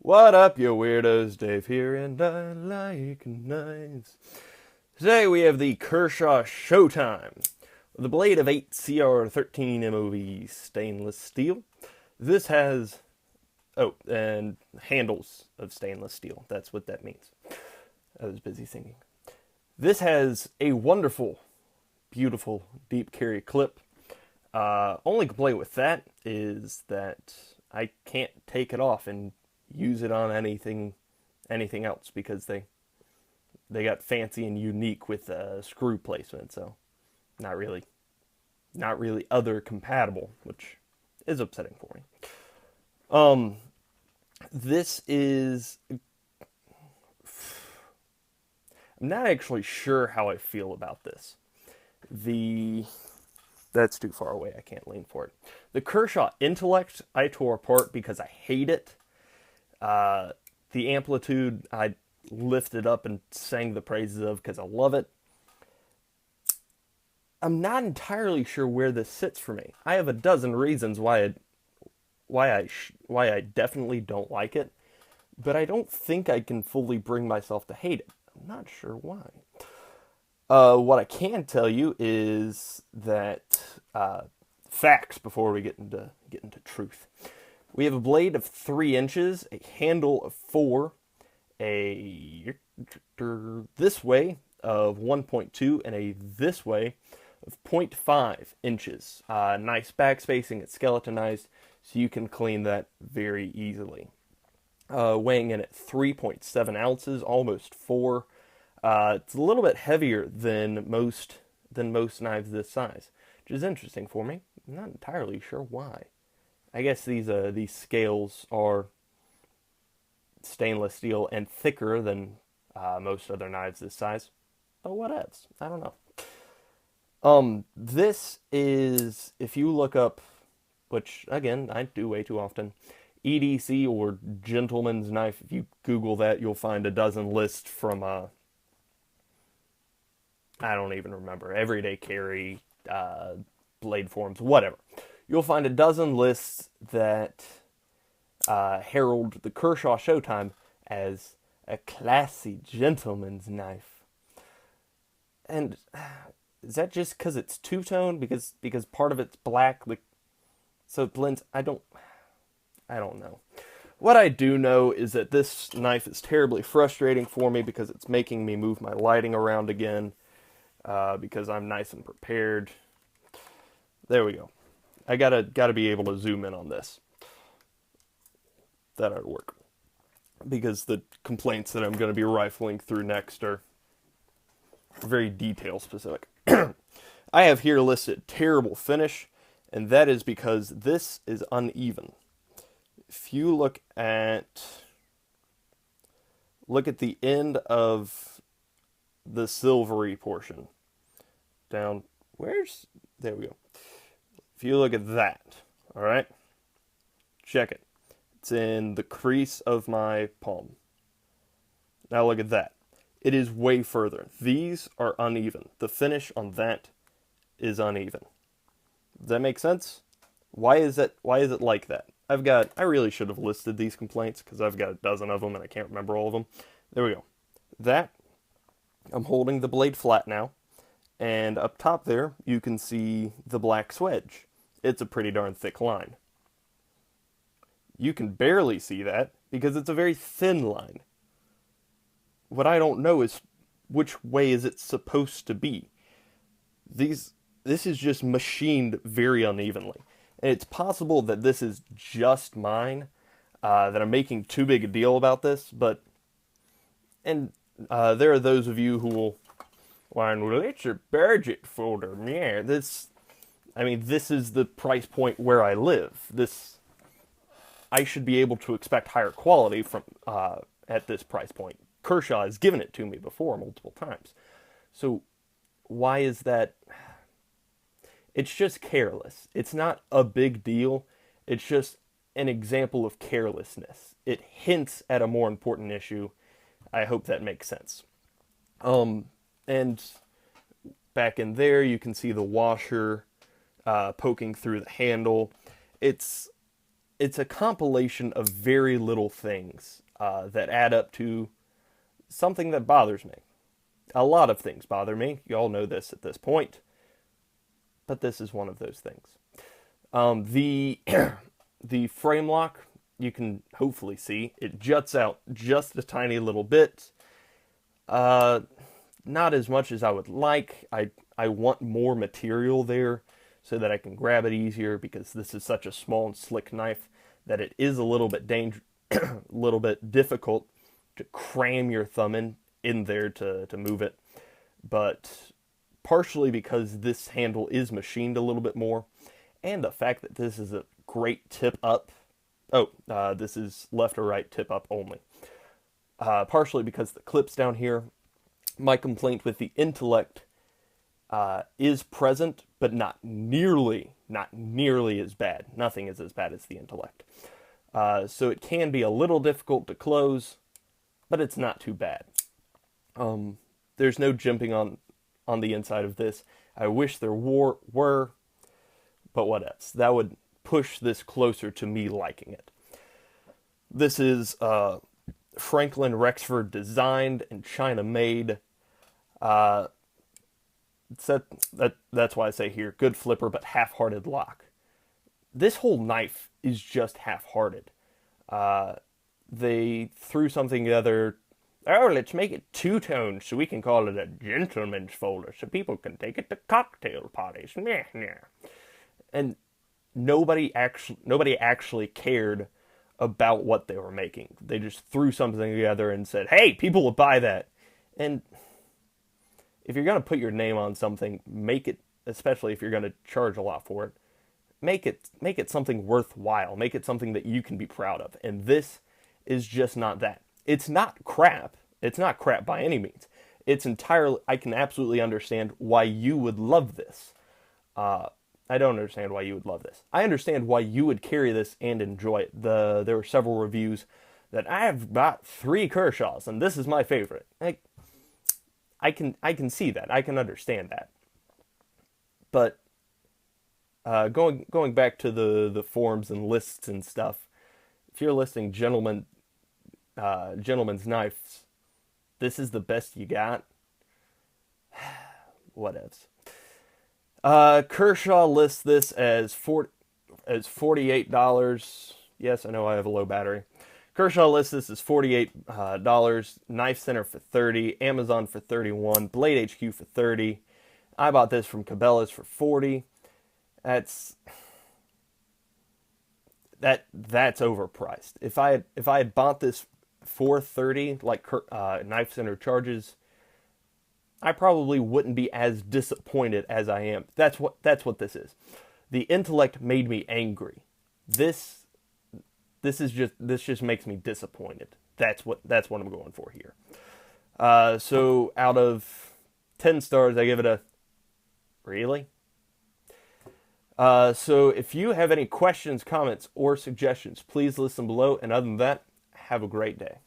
What up, you weirdos? Dave here, and I like knives. Today we have the Kershaw Showtime with a blade of 8 CR13 MOV stainless steel. This has, and handles of stainless steel. That's what that means. I was busy singing. This has a wonderful, beautiful deep carry clip. Only complaint with that is that I can't take it off and use it on anything else because they got fancy and unique with screw placement, so not really other compatible, which is upsetting for me. This is, I'm not actually sure how I feel about this. That's too far away, I can't lean for it. The Kershaw Intellect I tore apart because I hate it. The Amplitude I lifted up and sang the praises of because I love it. I'm not entirely sure where this sits for me. I have a dozen reasons why I definitely don't like it, but I don't think I can fully bring myself to hate it. I'm not sure why. What I can tell you is that facts before we get into truth. We have a blade of 3 inches, a handle of 4, a this way of 1.2, and a this way of 0.5 inches. Nice back spacing, it's skeletonized, so you can clean that very easily. Weighing in at 3.7 ounces, almost 4. It's a little bit heavier than most knives this size, which is interesting for me. I'm not entirely sure why. I guess these scales are stainless steel and thicker than most other knives this size. Oh, whatevs. I don't know. This is, if you look up, which again I do way too often, EDC or gentleman's knife. If you Google that, you'll find a dozen lists from I don't even remember, everyday carry, blade forms, whatever. You'll find a dozen lists that herald the Kershaw Showtime as a classy gentleman's knife. And is that just because it's two-tone? Because part of it's black, so it blends? I don't know. What I do know is that this knife is terribly frustrating for me because it's making me move my lighting around again. Because I'm nice and prepared. There we go. I gotta be able to zoom in on this. That ought to work. Because the complaints that I'm going to be rifling through next are very detail specific. I have here listed terrible finish, and that is because this is uneven. If you look at the end of the silvery portion, down, there we go. If you look at that, all right, check it. It's in the crease of my palm. Now look at that. It is way further. These are uneven. The finish on that is uneven. Does that make sense? Why is it like that? I really should have listed these complaints because I've got a dozen of them and I can't remember all of them. There we go. I'm holding the blade flat now, and up top there, you can see the black swedge. It's a pretty darn thick line. You can barely see that because it's a very thin line. What I don't know is which way is it supposed to be. This is just machined very unevenly. And it's possible that this is just mine, that I'm making too big a deal about this, and there are those of you who will, well, it's a budget folder. Yeah, this is the price point where I live. I should be able to expect higher quality from at this price point. Kershaw has given it to me before multiple times. So why is that? It's just careless. It's not a big deal. It's just an example of carelessness. It hints at a more important issue. I hope that makes sense. And back in there, you can see the washer poking through the handle. It's it's a compilation of very little things that add up to something that bothers me. A lot of things bother me. You all know this at this point, but this is one of those things. The the frame lock, you can hopefully see it juts out just a tiny little bit. Not as much as I would like. I want more material there so that I can grab it easier, because this is such a small and slick knife that it is a little bit a little bit difficult to cram your thumb in there to move it. But partially because this handle is machined a little bit more, and the fact that this is a great tip up. This is left or right tip up only. Partially because the clip's down here. My complaint with the Intellect is present, but not nearly as bad. Nothing is as bad as the Intellect. So it can be a little difficult to close, but it's not too bad. There's no jimping on the inside of this. I wish there were, but what else? That would push this closer to me liking it. This is Franklin Rexford designed and China made. That's why I say here, good flipper, but half-hearted lock. This whole knife is just half-hearted. They threw something together. Oh, let's make it two-tone so we can call it a gentleman's folder so people can take it to cocktail parties. And nobody actually cared about what they were making. They just threw something together and said, hey, people will buy that. And if you're going to put your name on something, make it, especially if you're going to charge a lot for it, make it something worthwhile. Make it something that you can be proud of. And this is just not that. It's not crap. It's not crap by any means. It's entirely, I can absolutely understand why you would love this. I don't understand why you would love this. I understand why you would carry this and enjoy it. There were several reviews that I have bought 3 Kershaws and this is my favorite. I can see that. I can understand that. But going back to the forums and lists and stuff, if you're listing gentlemen's knives, this is the best you got. Whatevs. Kershaw lists this as $48. Yes, I know I have a low battery. Kershaw lists this as $48. Knife Center for $30. Amazon for $31. Blade HQ for $30. I bought this from Cabela's for $40. That's overpriced. If I had bought this for $30, like Knife Center charges, I probably wouldn't be as disappointed as I am. That's what this is. The Intellect made me angry. This just makes me disappointed. That's what I'm going for here. So out of 10 stars, I give it a really. So if you have any questions, comments, or suggestions, please list them below. And other than that, have a great day.